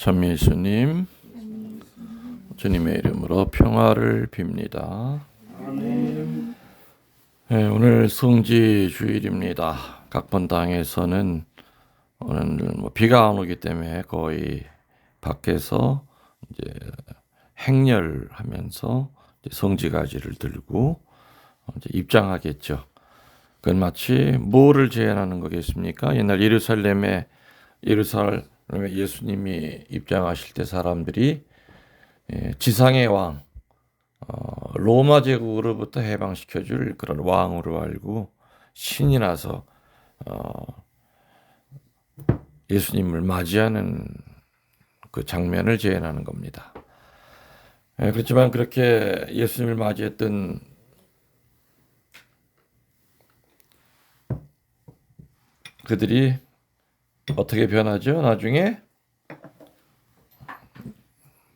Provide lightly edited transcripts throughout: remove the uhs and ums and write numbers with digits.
참예수님, 주님의 이름으로 평화를 빕니다. 아멘. 네, 오늘 성지 주일입니다. 각 본당에서는 오늘 비가 안 오기 때문에 거의 밖에서 이제 행렬하면서 이제 성지가지를 들고 이제 입장하겠죠. 그건 마치 뭐를 제안하는 거겠습니까? 옛날 예루살렘에 예수님이 입장하실 때 사람들이 지상의 왕, 로마 제국으로부터 해방시켜줄 그런 왕으로 알고 신이 나서 예수님을 맞이하는 그 장면을 재현하는 겁니다. 그렇지만 그렇게 예수님을 맞이했던 그들이 어떻게 변하죠? 나중에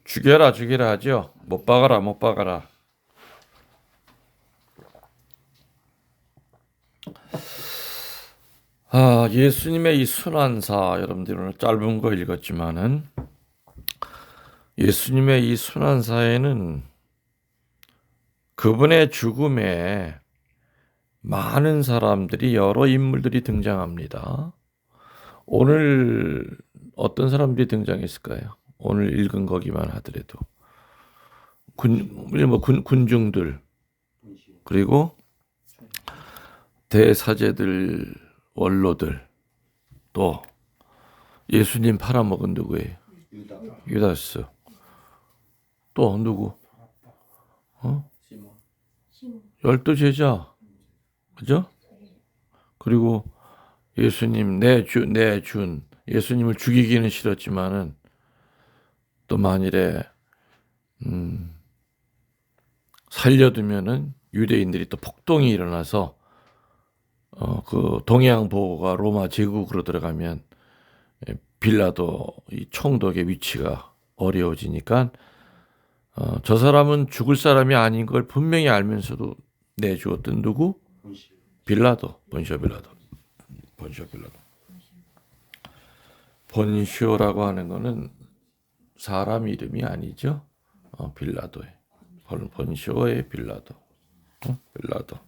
죽여라 하죠. 못 박아라. 예수님의 이 순환사, 여러분들은 짧은 거 읽었지만은 예수님의 이 순환사에는 그분의 죽음에 많은 사람들이, 여러 인물들이 등장합니다. 오늘 어떤 사람들이 등장했을까요? 오늘 읽은 거기만 하더라도 군중들, 그리고 대사제들, 원로들, 또 예수님 팔아먹은 누구예요? 유다스. 또 누구? 12 제자, 그죠? 그리고 예수님 내준 예수님을 죽이기는 싫었지만은 또 만일에 살려두면은 유대인들이 또 폭동이 일어나서 그 동양 보고가 로마 제국으로 들어가면 빌라도 이 총독의 위치가 어려워지니까 저 사람은 죽을 사람이 아닌 걸 분명히 알면서도 내주었던 누구? 본시오 빌라도. 본시오라고 하는 거는 사람 이름이 아니죠. 빌라도에. 본시오의 빌라도. 빌라도.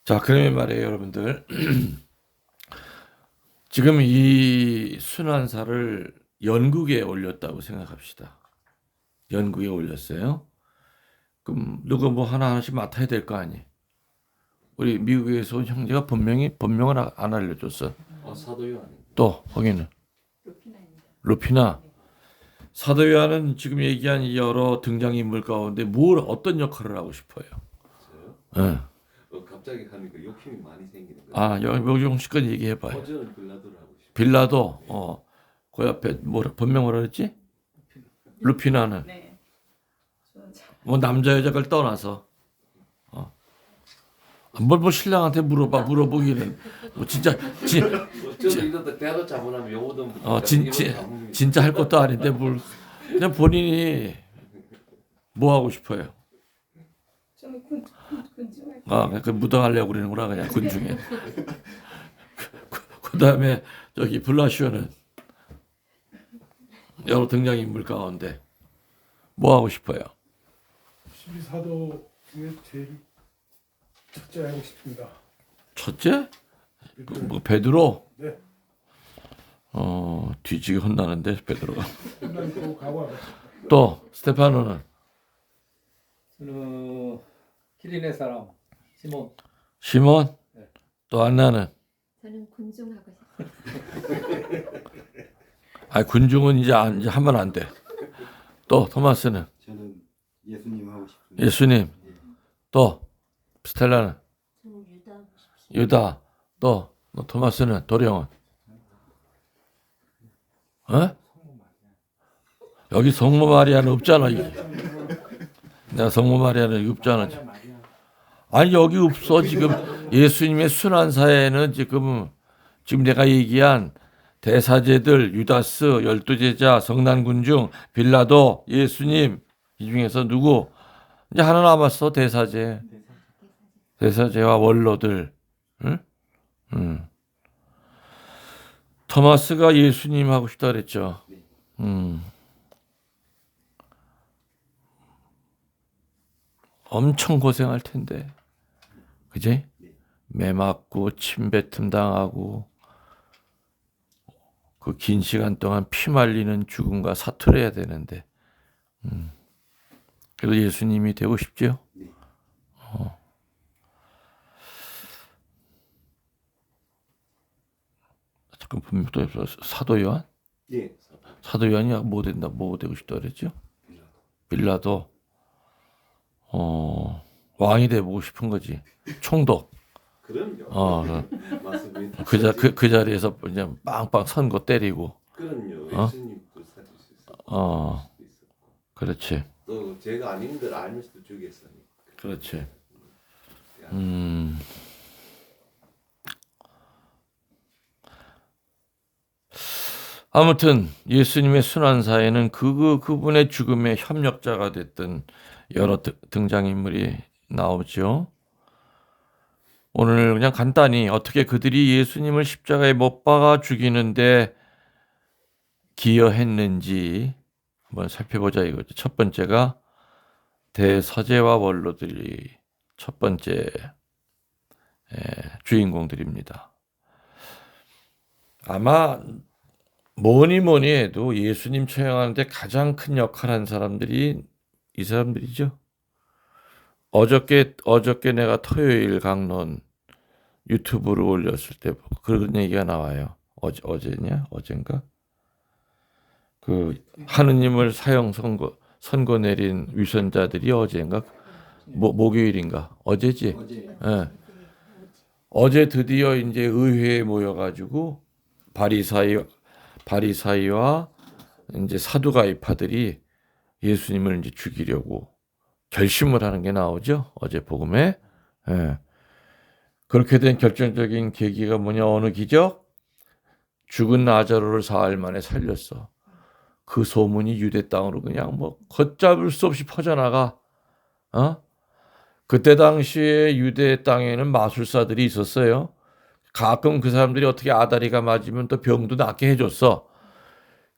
자, 그러면 말이에요, 여러분들. 지금 이 순환사를 연국에 올렸다고 생각합시다. 연국에 올렸어요. 그럼 누가 뭐 하나씩 맡아야 될 거 아니에요. 우리 미국에서 온 형제가 본명을 안 알려줬어. 사도 요한. 또 거기는 루피나. 사도 요한은 지금 얘기한 여러 등장인물 가운데 어떤 역할을 하고 싶어요? 네. 갑자기 하니까 욕심이 많이 생기는 거예요. 여기 용식껏 얘기해봐요. 어제는 빌라도를 하고 싶어요. 빌라도, 그 옆에 본명 뭐라 그랬지? 루피나는. 네. 뭐 남자 여자를 떠나서 뭐 신랑한테 물어보기는 뭐 진짜 저도 이러다 대화도 잘못하면 영어도 진짜 할 것도 아닌데 그냥 본인이 뭐 하고 싶어요? 저는 군중에. 그 무당하려고 그러는구나, 그냥 군중에. 그다음에 저기 블라시오는 여러 등장인물 가운데 뭐 하고 싶어요? 12사도 중에 제일 첫째 하고 싶습니다. 첫째? 베드로? 네. 뒤지게 혼나는데 베드로가. 끝나고 가고 또 스테파노는? 저는 기린의 사람 시몬? 네. 또 안나는? 저는 군중하고 싶어요. 군중은 이제 하면 안 돼. 또 토마스는? 저는 예수님 하고 싶습니다. 예수님. 또 스텔라는? 저는 유다 하고 싶어요. 유다. 또 토마스는? 도령은? 여기 성모 마리아는 없잖아. 내가 성모 마리아는 없잖아. 아니 여기 없어. 지금 예수님의 순환사에는 지금 내가 얘기한 대사제들, 유다스, 12제자, 성난군중, 빌라도, 예수님, 이 중에서 누구? 이제 하나 남았어. 대사제와 원로들. 응? 토마스가 예수님 하고 싶다 그랬죠. 엄청 고생할 텐데, 그지? 매 맞고 침뱉음 당하고 그 긴 시간 동안 피 말리는 죽음과 사투를 해야 되는데, 그래도 예수님이 되고 싶죠. 잠깐 분명 또 사도 요한? 예. 사도 요한이 뭐 된다, 뭐 되고 싶다 그랬죠? 빌라도 왕이 돼보고 싶은 거지. 총독. 그럼요. 맞습니다. 그 자리에서 그냥 빵빵 선거 때리고. 그럼요. 예수님도 살릴 수 있었고. 그렇지. 또 제가 아닌 걸 알면서도 죽였으니까. 그렇지. 아무튼 예수님의 순환사에는 그분의 죽음에 협력자가 됐던 여러 등장인물이 나오죠. 오늘 그냥 간단히 어떻게 그들이 예수님을 십자가에 못 박아 죽이는데 기여했는지 한번 살펴보자 이거죠. 첫 번째가 대서재와 원로들이 첫 번째 주인공들입니다. 아마 뭐니 해도 예수님 처형하는데 가장 큰 역할을 한 사람들이 이 사람들이죠. 어저께 내가 토요일 강론 유튜브를 올렸을 때 그런 얘기가 나와요. 어젠가? 그 하느님을 선고 내린 위선자들이 어제인가? 목요일인가? 어제지? 어제 예. 어제 드디어 이제 의회에 모여가지고 바리사이와 이제 사두가이파들이 예수님을 이제 죽이려고 결심을 하는 게 나오죠. 어제 복음에. 예. 그렇게 된 결정적인 계기가 뭐냐? 어느 기적? 죽은 나자로를 사흘 만에 살렸어. 그 소문이 유대 땅으로 그냥 뭐 걷잡을 수 없이 퍼져나가. 그때 당시에 유대 땅에는 마술사들이 있었어요. 가끔 그 사람들이 어떻게 아다리가 맞으면 또 병도 낫게 해줬어.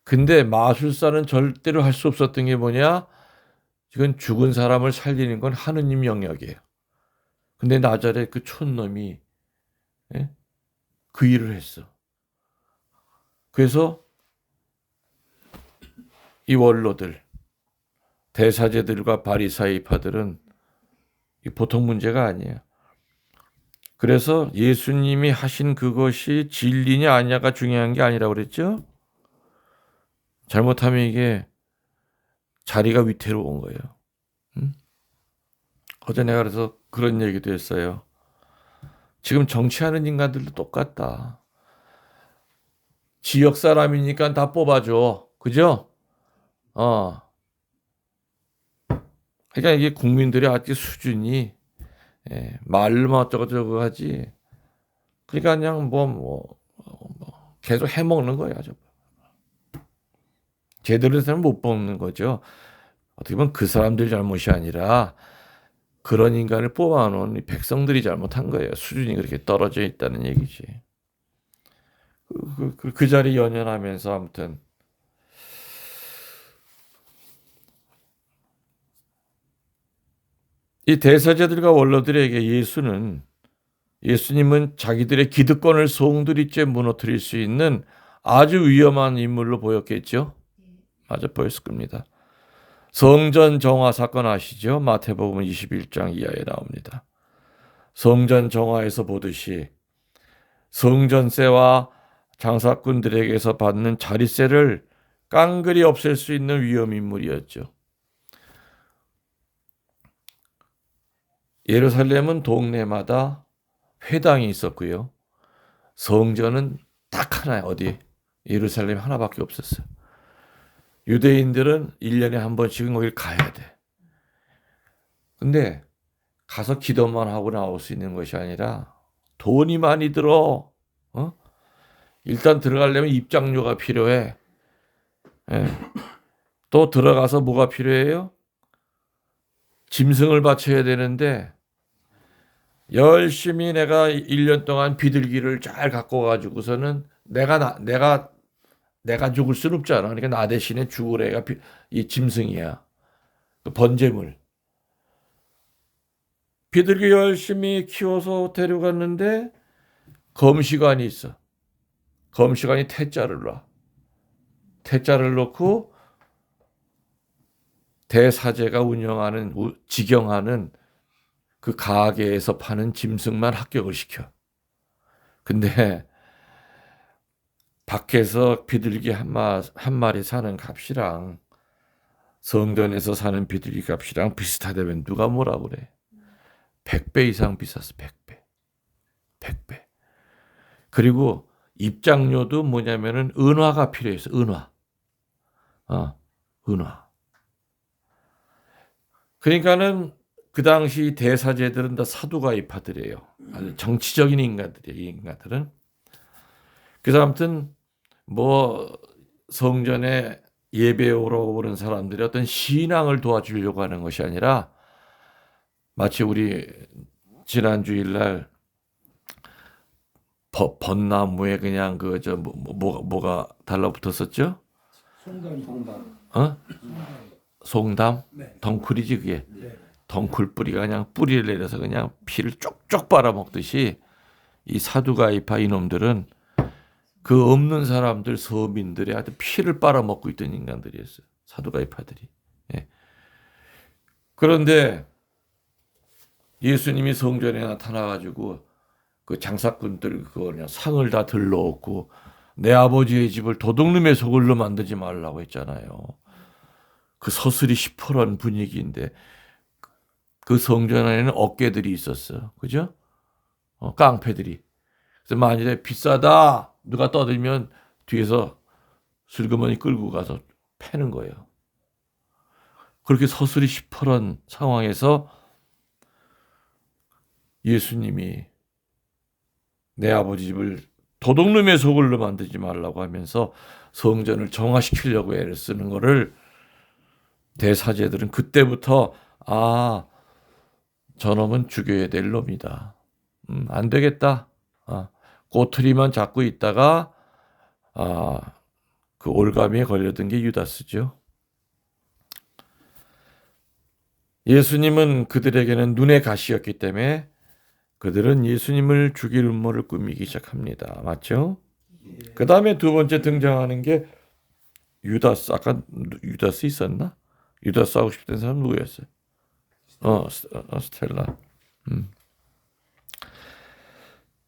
근데 마술사는 절대로 할 수 없었던 게 뭐냐? 이건 죽은 사람을 살리는 건 하느님 영역이에요. 근데 나자렛 그 촌놈이 그 일을 했어. 그래서 이 원로들, 대사제들과 바리사이파들은 보통 문제가 아니에요. 그래서 예수님이 하신 그것이 진리냐 아니냐가 중요한 게 아니라고 그랬죠. 잘못하면 이게 자리가 위태로운 거예요. 어제 내가 그래서 그런 얘기도 했어요. 지금 정치하는 인간들도 똑같다. 지역 사람이니까 다 뽑아줘. 그죠? 그러니까 이게 국민들의 아직 수준이 말로만 어쩌고저쩌고 하지. 그러니까 그냥 계속 해먹는 거야. 제대로 된 사람 못 뽑는 거죠. 어떻게 보면 그 사람들 잘못이 아니라 그런 인간을 뽑아놓은 백성들이 잘못한 거예요. 수준이 그렇게 떨어져 있다는 얘기지. 그 자리 연연하면서 아무튼 이 대사제들과 원로들에게 예수님은 자기들의 기득권을 송두리째 무너뜨릴 수 있는 아주 위험한 인물로 보였겠죠. 맞아 보였을 겁니다. 성전 정화 사건 아시죠? 마태복음 21장 이하에 나옵니다. 성전 정화에서 보듯이 성전세와 장사꾼들에게서 받는 자릿세를 깡그리 없앨 수 있는 위험 인물이었죠. 예루살렘은 동네마다 회당이 있었고요. 성전은 딱 하나예요. 어디? 예루살렘 하나밖에 없었어요. 유대인들은 1년에 한 번씩은 거길 가야 돼. 근데 가서 기도만 하고 나올 수 있는 것이 아니라 돈이 많이 들어. 일단 들어가려면 입장료가 필요해. 또 들어가서 뭐가 필요해요? 짐승을 바쳐야 되는데 열심히 내가 1년 동안 비둘기를 잘 갖고 가지고서는 내가 죽을 수는 없잖아. 그러니까 나 대신에 죽을 애가 이 짐승이야. 그 번제물. 비둘기 열심히 키워서 데려갔는데 검시관이 있어. 검시관이 태자를 놔. 태자를 놓고 대사제가 운영하는 직영하는 그 가게에서 파는 짐승만 합격을 시켜. 근데 밖에서 비둘기 한 마리 사는 값이랑 성전에서 사는 비둘기 값이랑 비슷하다면 누가 뭐라 그래? 100배 이상 비쌌어. 100배. 100배. 그리고 입장료도 뭐냐면은 은화가 필요했어. 은화. 은화. 그러니까는 그 당시 대사제들은 다 사두가이파들이에요. 아주 정치적인 인간들이에요. 이 인간들은. 그래서 아무튼 뭐 성전에 예배 오러 오는 사람들이 어떤 신앙을 도와주려고 하는 것이 아니라 마치 우리 지난 주일날 벚나무에 그냥 뭐가 달라붙었었죠? 송담. 송담? 네. 덩쿨이지 그게. 네. 덩쿨 뿌리가 그냥 뿌리를 내려서 그냥 피를 쪽쪽 빨아먹듯이 이 사두가이파 이놈들은 그 없는 사람들 서민들의 아주 피를 빨아먹고 있던 인간들이었어요. 사두가이파들이. 예. 그런데 예수님이 성전에 나타나가지고 그 장사꾼들 그거 그냥 상을 다 들러엎고 내 아버지의 집을 도둑놈의 소굴로 만들지 말라고 했잖아요. 그 서슬이 시퍼런 분위기인데 그 성전 안에는 어깨들이 있었어. 그죠? 깡패들이. 그래서 만일에 비싸다 누가 떠들면 뒤에서 슬그머니 끌고 가서 패는 거예요. 그렇게 서슬이 시퍼런 상황에서 예수님이 내 아버지 집을 도둑놈의 소굴로 만들지 말라고 하면서 성전을 정화시키려고 애를 쓰는 거를 대사제들은 그때부터 저놈은 죽여야 될 놈이다. 안 되겠다. 꼬투리만 잡고 있다가 그 올가미에 걸려든 게 유다스죠. 예수님은 그들에게는 눈의 가시였기 때문에 그들은 예수님을 죽일 음모를 꾸미기 시작합니다. 맞죠? 그 다음에 두 번째 등장하는 게 유다스. 아까 유다스 있었나? 유다스 하고 싶던 사람 누구였어요? 스텔라.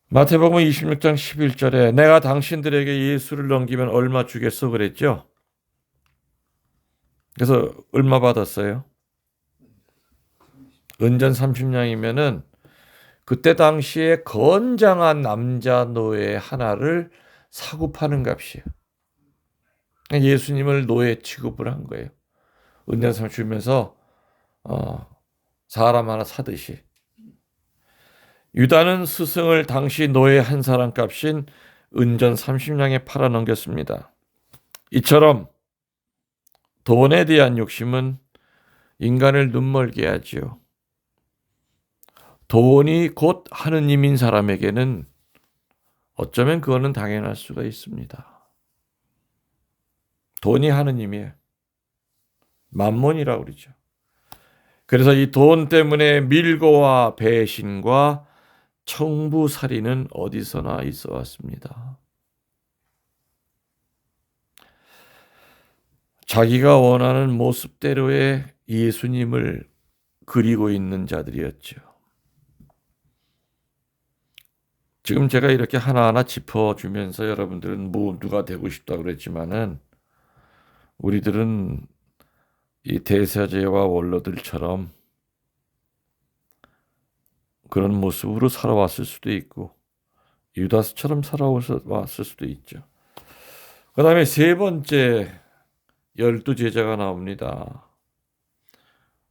마태복음 26장 11절에 내가 당신들에게 예수를 넘기면 얼마 주겠어 그랬죠? 그래서 얼마 받았어요? 은전 30냥이면은 그때 당시에 건장한 남자 노예 하나를 사고 파는 값이에요. 예수님을 노예 취급을 한 거예요. 은전삼 주면서 사람 하나 사듯이. 유다는 스승을 당시 노예 한 사람 값인 은전 30냥에 팔아 넘겼습니다. 이처럼 돈에 대한 욕심은 인간을 눈멀게 하지요. 돈이 곧 하느님인 사람에게는 어쩌면 그거는 당연할 수가 있습니다. 돈이 하느님이에요. 만몬이라고 그러죠. 그래서 이 돈 때문에 밀고와 배신과 청부살인은 어디서나 있어 왔습니다. 자기가 원하는 모습대로의 예수님을 그리고 있는 자들이었죠. 지금 제가 이렇게 하나하나 짚어주면서 여러분들은 누가 되고 싶다고 그랬지만은 우리들은 이 대사제와 원로들처럼 그런 모습으로 살아왔을 수도 있고 유다스처럼 살아왔을 수도 있죠. 그 다음에 세 번째 12제자가 나옵니다.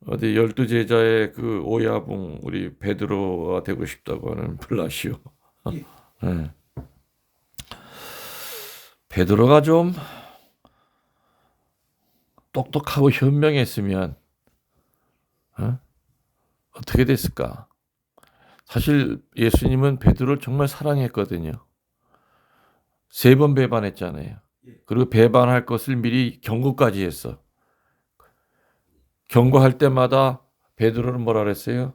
어디 12제자의 그 오야붕 우리 베드로가 되고 싶다고 하는 블라시오. 네. 베드로가 좀 똑똑하고 현명했으면 어떻게 됐을까? 사실 예수님은 베드로를 정말 사랑했거든요. 3번 배반했잖아요. 그리고 배반할 것을 미리 경고까지 했어. 경고할 때마다 베드로는 뭐라 그랬어요?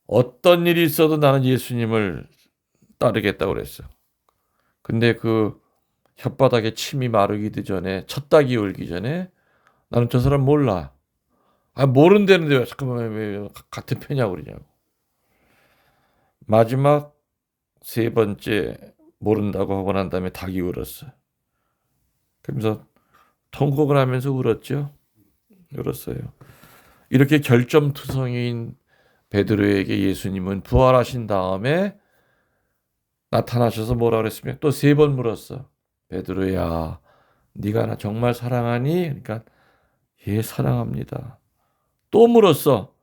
어떤 일이 있어도 나는 예수님을 따르겠다고 그랬어. 근데 그 혓바닥에 침이 마르기도 전에, 첫 닭이 울기 전에 나는 저 사람 몰라. 모른다는데 왜 잠깐만 왜 같은 편이냐고 그러냐고. 마지막 3번째 모른다고 하고 난 다음에 닭이 울었어. 그러면서 통곡을 하면서 울었죠. 울었어요. 이렇게 결점투성이인 베드로에게 예수님은 부활하신 다음에 나타나셔서 뭐라 그랬으면 또 3번 물었어. 베드로야, 네가 나 정말 사랑하니? 그러니까 예, 사랑합니다. 또 물었어.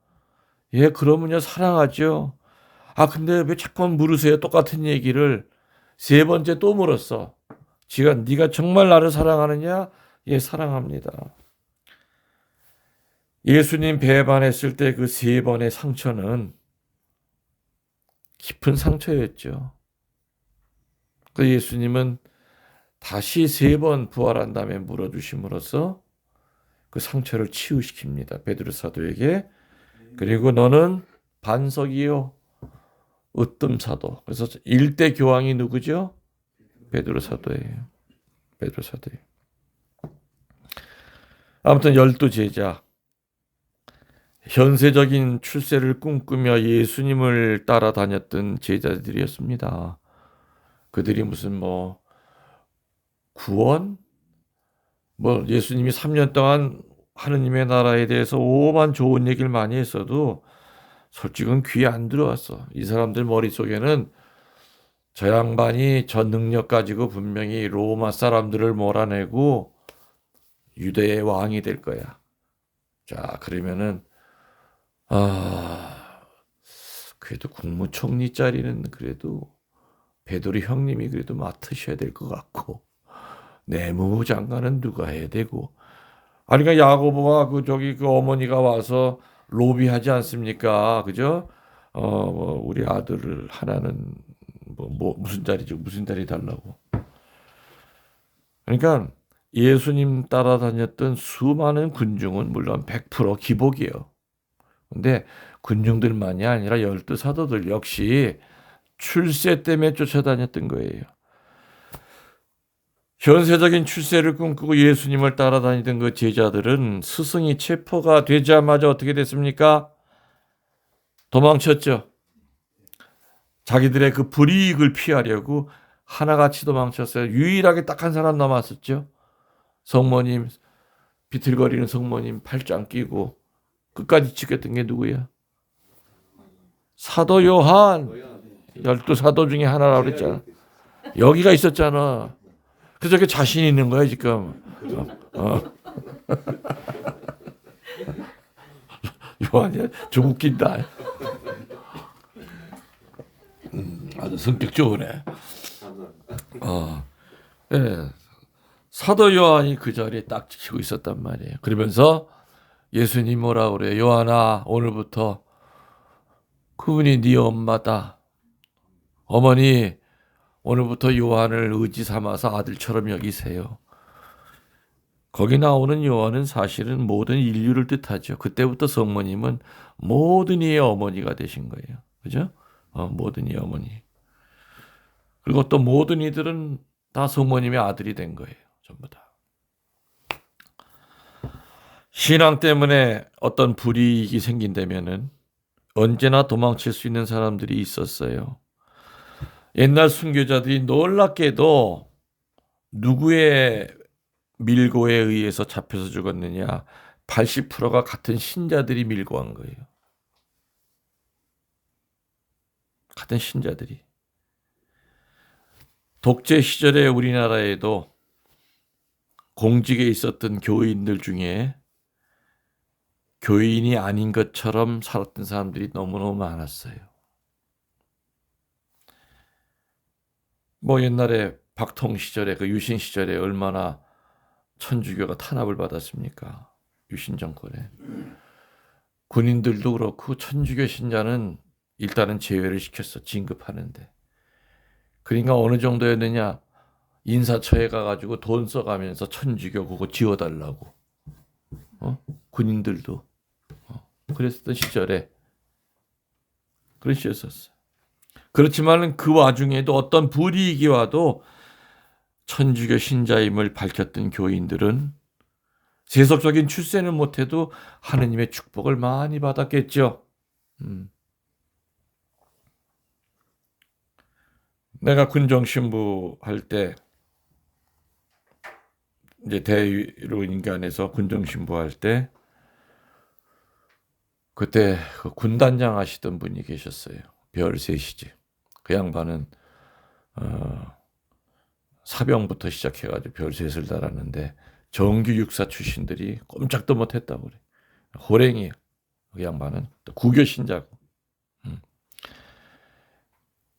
예, 그러면요 사랑하죠. 근데 왜 자꾸만 물으세요? 똑같은 얘기를 3번째 또 물었어. 네가 정말 나를 사랑하느냐? 예, 사랑합니다. 예수님 배반했을 때 그 3번의 상처는 깊은 상처였죠. 그 예수님은 다시 3번 부활한 다음에 물어주심으로써 그 상처를 치유시킵니다. 베드로 사도에게. 그리고 너는 반석이요 으뜸 사도. 그래서 1대 교황이 누구죠? 베드로 사도예요. 베드로 사도예요. 아무튼 12제자. 현세적인 출세를 꿈꾸며 예수님을 따라다녔던 제자들이었습니다. 그들이 무슨 구원? 예수님이 3년 동안 하느님의 나라에 대해서 오만 좋은 얘기를 많이 했어도 솔직은 귀에 안 들어왔어. 이 사람들 머릿속에는 저 양반이 저 능력 가지고 분명히 로마 사람들을 몰아내고 유대의 왕이 될 거야. 자, 그러면은 그래도 국무총리 자리는 그래도 베드로 형님이 그래도 맡으셔야 될 것 같고 내무부 장관은 누가 해야 되고 그러니까 야고보가 그 어머니가 와서 로비하지 않습니까? 그죠? 우리 아들을 하나는 무슨 자리죠? 무슨 자리 달라고. 그러니까 예수님 따라다녔던 수많은 군중은 물론 100% 기복이에요. 근데 군중들만이 아니라 12사도들 역시 출세 때문에 쫓아다녔던 거예요. 현세적인 출세를 꿈꾸고 예수님을 따라다니던 그 제자들은 스승이 체포가 되자마자 어떻게 됐습니까? 도망쳤죠. 자기들의 그 불이익을 피하려고 하나같이 도망쳤어요. 유일하게 딱 한 사람 남았었죠. 성모님, 비틀거리는 성모님 팔짱 끼고 끝까지 지켰던 게 누구야? 사도 요한. 12사도 중에 하나라고 그랬잖아. 여기가 있었잖아. 그래서 저렇게 자신 있는 거야 지금. 요한이 좀 웃긴다. 아주 성격 좋으네. 네. 사도 요한이 그 자리에 딱 지키고 있었단 말이에요. 그러면서 예수님 뭐라 그래요? 요한아, 오늘부터 그분이 네 엄마다. 어머니, 오늘부터 요한을 의지 삼아서 아들처럼 여기세요. 거기 나오는 요한은 사실은 모든 인류를 뜻하죠. 그때부터 성모님은 모든 이의 어머니가 되신 거예요. 그죠? 모든 이의 어머니. 그리고 또 모든 이들은 다 성모님의 아들이 된 거예요. 전부 다. 신앙 때문에 어떤 불이익이 생긴다면은 언제나 도망칠 수 있는 사람들이 있었어요. 옛날 순교자들이 놀랍게도 누구의 밀고에 의해서 잡혀서 죽었느냐? 80%가 같은 신자들이 밀고 한 거예요. 같은 신자들이. 독재 시절에 우리나라에도 공직에 있었던 교인들 중에 교인이 아닌 것처럼 살았던 사람들이 너무너무 많았어요. 옛날에 박통 시절에 그 유신 시절에 얼마나 천주교가 탄압을 받았습니까? 유신 정권에. 군인들도 그렇고 천주교 신자는 일단은 제외를 시켰어. 진급하는데. 그러니까 어느 정도였느냐? 인사처에 가가지고 돈 써가면서 천주교 그거 지워달라고. 군인들도 그랬었던 시절에 그런 시였었어요. 그렇지만 그 와중에도 어떤 불이익이 와도 천주교 신자임을 밝혔던 교인들은 세속적인 출세는 못해도 하느님의 축복을 많이 받았겠죠. 내가 군정 신부 할 때 이제 대위로 인간에서 군정 신부 할 때 그때 그 군단장 하시던 분이 계셨어요. 별셋이지. 그 양반은 사병부터 시작해가지고 별셋을 달았는데 정규 육사 출신들이 꼼짝도 못했다고 그래. 호랭이에요. 그 양반은 또 구교 신자고.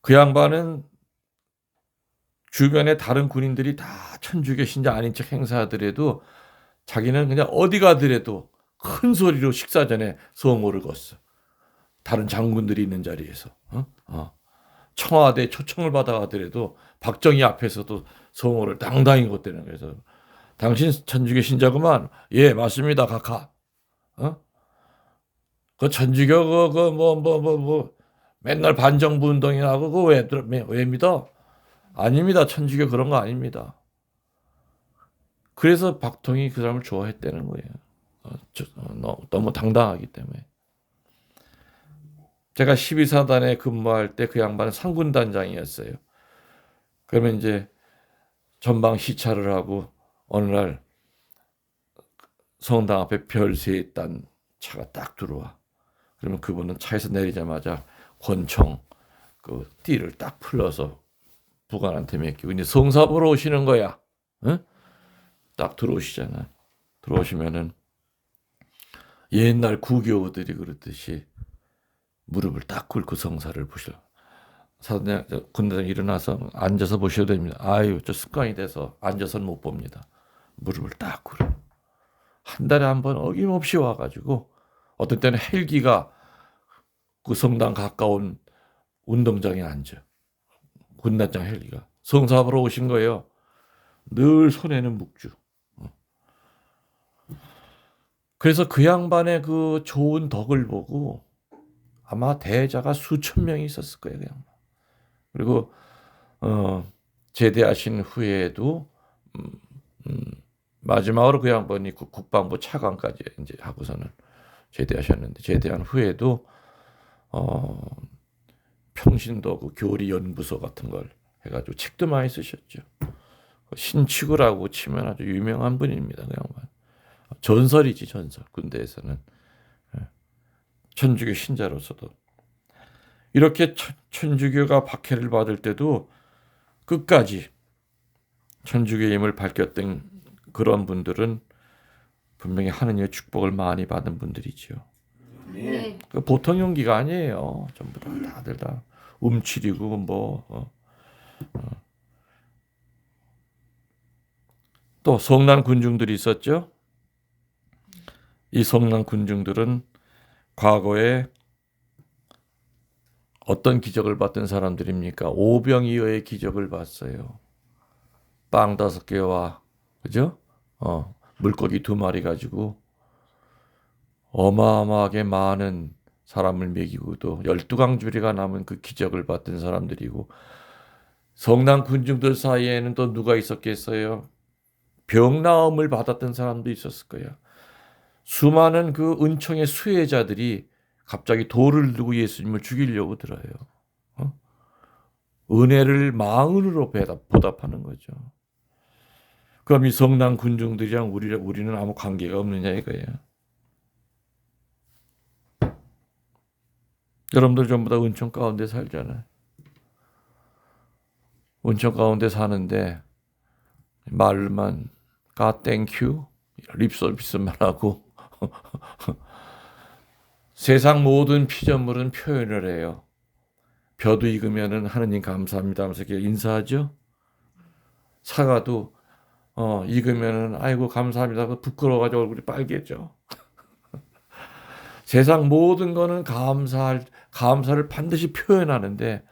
그 양반은 주변에 다른 군인들이 다 천주교 신자 아닌 척 행사하더라도 자기는 그냥 어디 가더라도 큰 소리로 식사 전에 성호를 걷어. 다른 장군들이 있는 자리에서. 청와대 초청을 받아가더라도 박정희 앞에서도 성호를 당당히 걷대는 거예요. 그래서 당신 천주교 신자구만. 예, 맞습니다. 각하. 그 천주교 맨날 반정부 운동이라고 그거 왜 믿어? 아닙니다. 천주교 그런 거 아닙니다. 그래서 박통이 그 사람을 좋아했다는 거예요. 너무 당당하기 때문에. 제가 12사단에 근무할 때 그 양반은 상군단장이었어요. 그러면 이제 전방 시찰을 하고 어느 날 성당 앞에 별세 단 차가 딱 들어와. 그러면 그분은 차에서 내리자마자 권총 그 띠를 딱 풀러서 부관한테 맡기고 이제 성사 보러 오시는 거야. 응? 딱 들어오시잖아. 들어오시면은 옛날 구교들이 그렇듯이 무릎을 딱 꿇고 성사를 보시려. 사단장 군대장 일어나서 앉아서 보셔도 됩니다. 아유, 저 습관이 돼서 앉아서는 못 봅니다. 무릎을 딱 꿇어. 한 달에 한 번 어김없이 와가지고 어떤 때는 헬기가 그 성당 가까운 운동장에 앉아. 군단장 헬기가 성사하러 오신 거예요. 늘 손에는 묵주. 그래서 그 양반의 그 좋은 덕을 보고 아마 대자가 수천 명이 있었을 거예요. 그 양반. 그리고 제대하신 후에도 마지막으로 그 양반이 국방부 차관까지 이제 하고서는 제대하셨는데 제대한 후에도 평신도 그 교리 연구소 같은 걸 해가지고 책도 많이 쓰셨죠. 신치구라고 치면 아주 유명한 분입니다. 그 양반. 전설이지 전설. 군대에서는 천주교 신자로서도 이렇게 천주교가 박해를 받을 때도 끝까지 천주교의 힘을 밝혔던 그런 분들은 분명히 하느님의 축복을 많이 받은 분들이지요. 네. 그 보통 용기가 아니에요. 전부 다들 다 움츠리고 또 성난 군중들이 있었죠. 이 성난 군중들은 과거에 어떤 기적을 봤던 사람들입니까? 오병이어의 기적을 봤어요. 빵 5개와 그죠? 물고기 2마리 가지고 어마어마하게 많은 사람을 먹이고도 12강주리가 남은 그 기적을 봤던 사람들이고 성난 군중들 사이에는 또 누가 있었겠어요? 병나음을 받았던 사람도 있었을 거예요. 수많은 그 은총의 수혜자들이 갑자기 돌을 들고 예수님을 죽이려고 들어요. 은혜를 망은으로 보답하는 거죠. 그럼 이 성난 군중들이랑 우리는 아무 관계가 없느냐 이거예요. 여러분들 전부 다 은총 가운데 살잖아요. 은총 가운데 사는데 말만 God thank you 립 서비스만 하고 세상 모든 피조물은 표현을 해요. 벼도 익으면은 하느님 감사합니다 하면서 인사하죠. 사과도 익으면은 아이고 감사합니다 부끄러워가지고 얼굴이 빨개져. 세상 모든 거는 감사를 반드시 표현하는데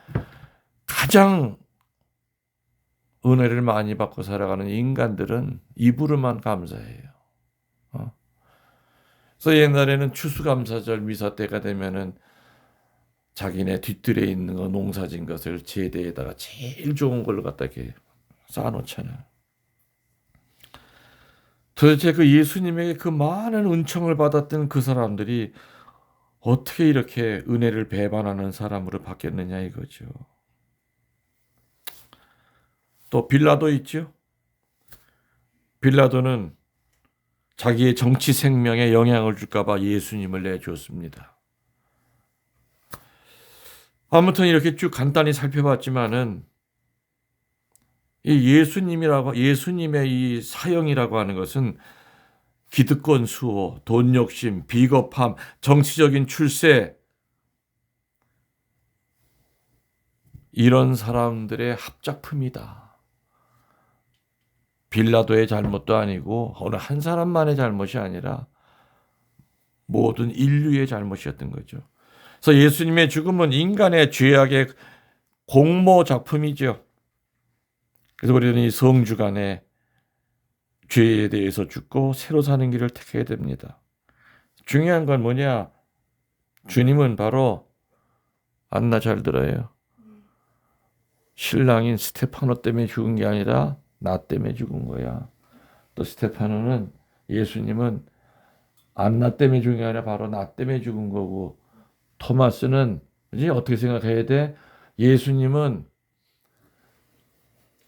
가장 은혜를 많이 받고 살아가는 인간들은 입으로만 감사해요. 그래서 옛날에는 추수감사절 미사 때가 되면은 자기네 뒤뜰에 있는 거 농사진 것을 제대에다가 제일 좋은 걸로 갖다 이렇게 쌓아놓잖아요. 도대체 그 예수님에게 그 많은 은총을 받았던 그 사람들이 어떻게 이렇게 은혜를 배반하는 사람으로 바뀌었느냐 이거죠. 또 빌라도 있죠. 빌라도는 자기의 정치 생명에 영향을 줄까 봐 예수님을 내줬습니다. 아무튼 이렇게 쭉 간단히 살펴봤지만은 이 예수님의 이 사형이라고 하는 것은 기득권 수호, 돈 욕심, 비겁함, 정치적인 출세 이런 사람들의 합작품이다. 빌라도의 잘못도 아니고 어느 한 사람만의 잘못이 아니라 모든 인류의 잘못이었던 거죠. 그래서 예수님의 죽음은 인간의 죄악의 공모 작품이죠. 그래서 우리는 이 성주간에 죄에 대해서 죽고 새로 사는 길을 택해야 됩니다. 중요한 건 뭐냐? 주님은 바로 안나 잘 들어요. 신랑인 스테파노 때문에 죽은 게 아니라 나 때문에 죽은 거야. 또 스테파노는 예수님은 안나 때문에 죽은 게 아니라 바로 나 때문에 죽은 거고 토마스는 이제 어떻게 생각해야 돼? 예수님은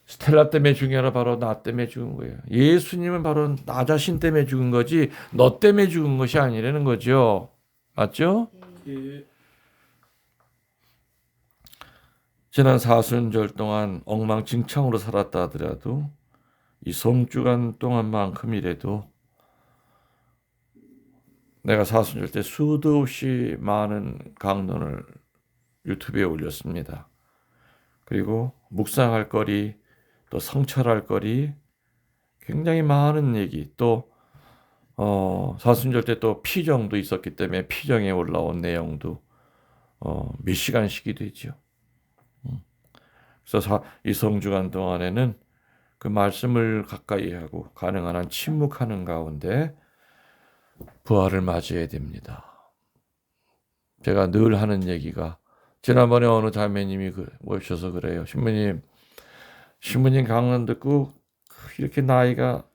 스텔라 때문에 죽은 게 아니라 바로 나 때문에 죽은 거예요. 예수님은 바로 나 자신 때문에 죽은 거지 너 때문에 죽은 것이 아니라는 거죠. 맞죠? 예. 지난 사순절 동안 엉망진창으로 살았다 하더라도 이 성주간 동안만큼이라도 내가 사순절 때 수도 없이 많은 강론을 유튜브에 올렸습니다. 그리고 묵상할 거리, 또 성찰할 거리, 굉장히 많은 얘기, 또 사순절 때 또 피정도 있었기 때문에 피정에 올라온 내용도 몇 시간씩이 되죠. 그래서 이 성주간 동안에는 그 말씀을 가까이 하고 가능한 한 침묵하는 가운데 부활을 맞이해야 됩니다. 제가 늘 하는 얘기가 지난번에 어느 자매님이 오셔서 그래요. 신부님 강론 듣고 이렇게 나이가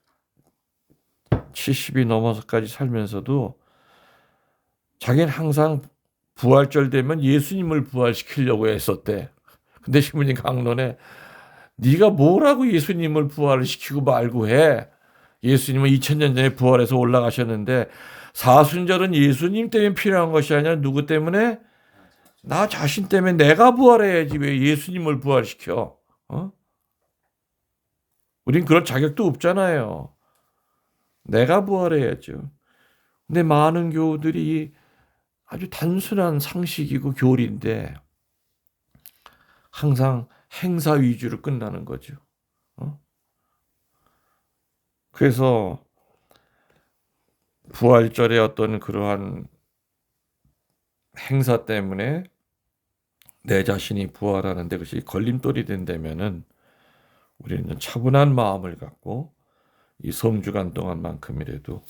70이 넘어서까지 살면서도 자기는 항상 부활절 되면 예수님을 부활시키려고 했었대. 근데 신부님 강론에 네가 뭐라고 예수님을 부활을 시키고 말고 해. 예수님은 2000년 전에 부활해서 올라가셨는데 사순절은 예수님 때문에 필요한 것이 아니라 누구 때문에? 나 자신 때문에 내가 부활해야지 왜 예수님을 부활시켜? 우린 그럴 자격도 없잖아요. 내가 부활해야죠. 근데 많은 교우들이 아주 단순한 상식이고 교리인데 항상 행사 위주로 끝나는 거죠. 그래서 부활절의 어떤 그러한 행사 때문에 내 자신이 부활하는데 그것이 걸림돌이 된다면은 우리는 차분한 마음을 갖고 이 성주간 동안만큼이라도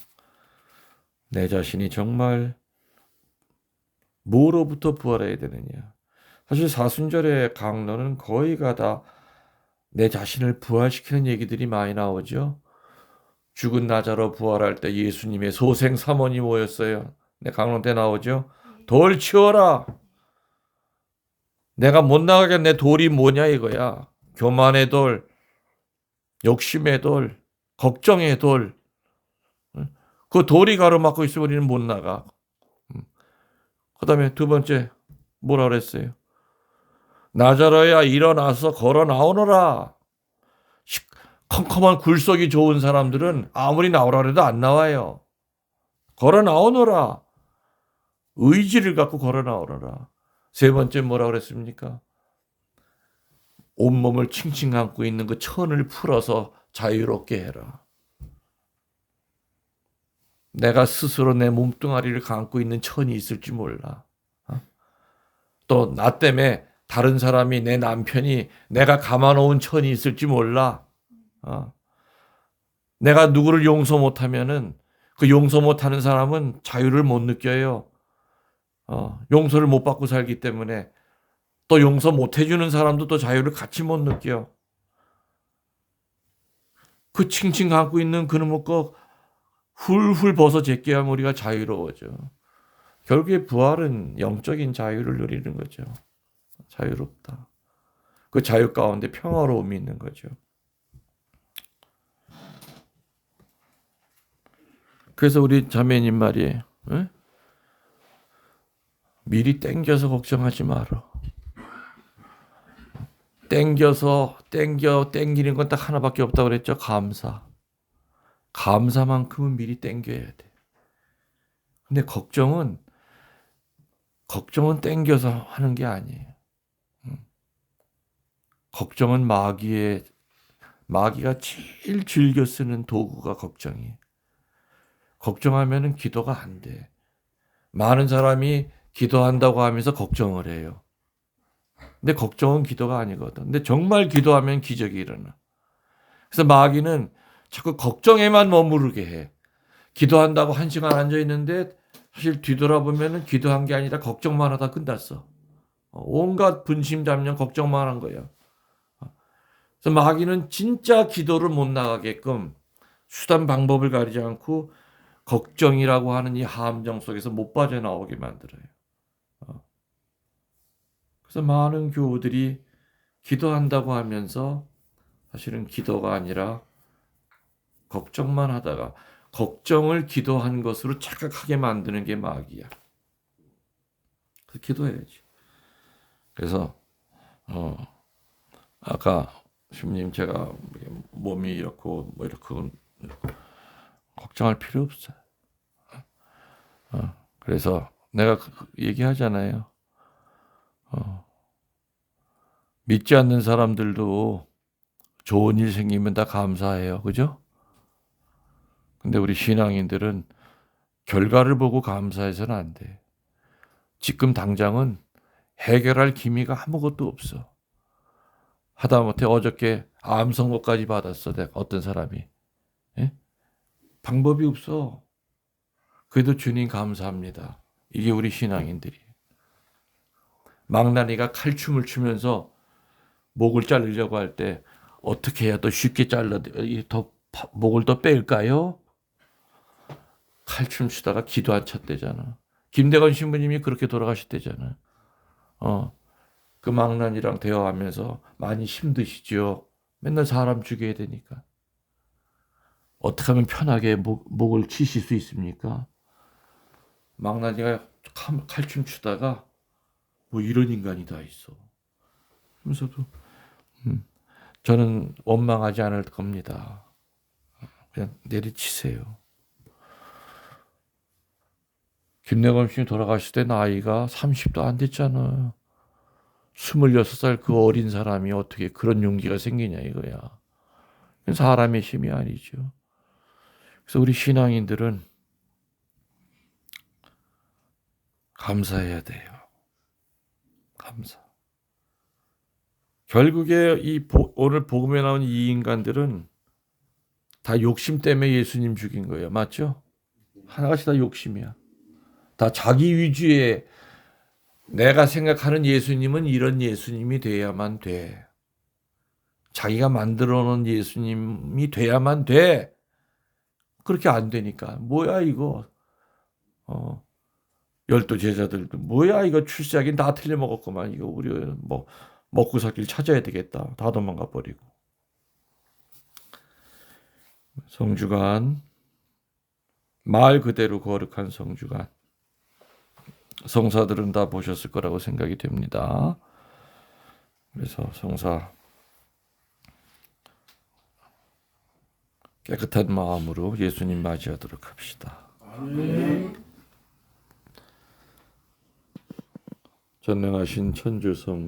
내 자신이 정말 뭐로부터 부활해야 되느냐. 사실 사순절의 강론은 거의가 다 내 자신을 부활시키는 얘기들이 많이 나오죠. 죽은 나자로 부활할 때 예수님의 소생 삼원이 모였어요. 내 강론 때 나오죠. 돌 치워라. 내가 못 나가게 내 돌이 뭐냐 이거야. 교만의 돌, 욕심의 돌, 걱정의 돌. 그 돌이 가로막고 있으면 우리는 못 나가. 그 다음에 두 번째 뭐라 그랬어요? 나자로야 일어나서 걸어 나오너라. 컴컴한 굴속이 좋은 사람들은 아무리 나오라 해도 안 나와요. 걸어 나오너라. 의지를 갖고 걸어 나오너라. 세 번째 뭐라 그랬습니까? 온몸을 칭칭 감고 있는 그 천을 풀어서 자유롭게 해라. 내가 스스로 내 몸뚱아리를 감고 있는 천이 있을지 몰라. 또 나 때문에 다른 사람이 내 남편이 내가 감아놓은 천이 있을지 몰라. 내가 누구를 용서 못하면은 그 용서 못하는 사람은 자유를 못 느껴요. 용서를 못 받고 살기 때문에 또 용서 못 해주는 사람도 또 자유를 같이 못 느껴. 그 칭칭 감고 있는 그놈의 거 훌훌 벗어 제껴야만 우리가 자유로워져. 결국에 부활은 영적인 자유를 누리는 거죠. 자유롭다. 그 자유 가운데 평화로움이 있는 거죠. 그래서 우리 자매님 말이에요. 에? 미리 땡겨서 걱정하지 마라. 땡기는 건 딱 하나밖에 없다고 그랬죠. 감사. 감사만큼은 미리 땡겨야 돼. 근데 걱정은 땡겨서 하는 게 아니에요. 걱정은 마귀가 제일 즐겨 쓰는 도구가 걱정이에요. 걱정하면은 기도가 안 돼. 많은 사람이 기도한다고 하면서 걱정을 해요. 근데 걱정은 기도가 아니거든. 근데 정말 기도하면 기적이 일어나. 그래서 마귀는 자꾸 걱정에만 머무르게 해. 기도한다고 1시간 앉아 있는데 사실 뒤돌아보면은 기도한 게 아니라 걱정만 하다 끝났어. 온갖 분심 잡념 걱정만 한 거야. 그래서 마귀는 진짜 기도를 못 나가게끔 수단 방법을 가리지 않고 걱정이라고 하는 이 함정 속에서 못 빠져나오게 만들어요. 그래서 많은 교우들이 기도한다고 하면서 사실은 기도가 아니라 걱정만 하다가 걱정을 기도한 것으로 착각하게 만드는 게 마귀야. 그래서 기도해야지. 그래서 아까 주님 제가 몸이 이렇고 뭐 이렇고 걱정할 필요 없어요. 그래서 내가 얘기하잖아요. 믿지 않는 사람들도 좋은 일 생기면 다 감사해요. 그죠? 근데 우리 신앙인들은 결과를 보고 감사해서는 안 돼. 지금 당장은 해결할 기미가 아무것도 없어. 하다못해 어저께 암 선고까지 받았어. 어떤 사람이. 예? 방법이 없어. 그래도 주님 감사합니다. 이게 우리 신앙인들이. 망나니가 칼춤을 추면서 목을 자르려고 할 때 어떻게 해야 더 쉽게 목을 더 뺄까요? 칼춤 추다가 기도 안 찼대잖아. 김대건 신부님이 그렇게 돌아가셨대잖아. 그 망나니랑 대화하면서 많이 힘드시죠. 맨날 사람 죽여야 되니까. 어떻게 하면 편하게 목을 치실 수 있습니까? 망나니가 칼춤 추다가 뭐 이런 인간이 다 있어. 그러면서도 저는 원망하지 않을 겁니다. 그냥 내리치세요. 김내건 씨 돌아가실 때 나이가 30도 안 됐잖아요. 26살 그 어린 사람이 어떻게 그런 용기가 생기냐 이거야. 사람의 힘이 아니죠. 그래서 우리 신앙인들은 감사해야 돼요. 감사. 결국에 오늘 복음에 나온 이 인간들은 다 욕심 때문에 예수님 죽인 거예요. 맞죠? 하나같이 다 욕심이야. 다 자기 위주의 내가 생각하는 예수님은 이런 예수님이 돼야만 돼. 자기가 만들어 놓은 예수님이 돼야만 돼. 그렇게 안 되니까. 뭐야 이거. 12 제자들도 뭐야 이거 출세하긴 다 틀려먹었구만. 이거 우리 뭐 먹고 살 길 찾아야 되겠다. 다 도망가 버리고. 성주간 말 그대로 거룩한 성주간. 성사들은 다 보셨을 거라고 생각이 됩니다. 그래서 성사 깨끗한 마음으로 예수님 맞이하도록 합시다. 전능하신 천주성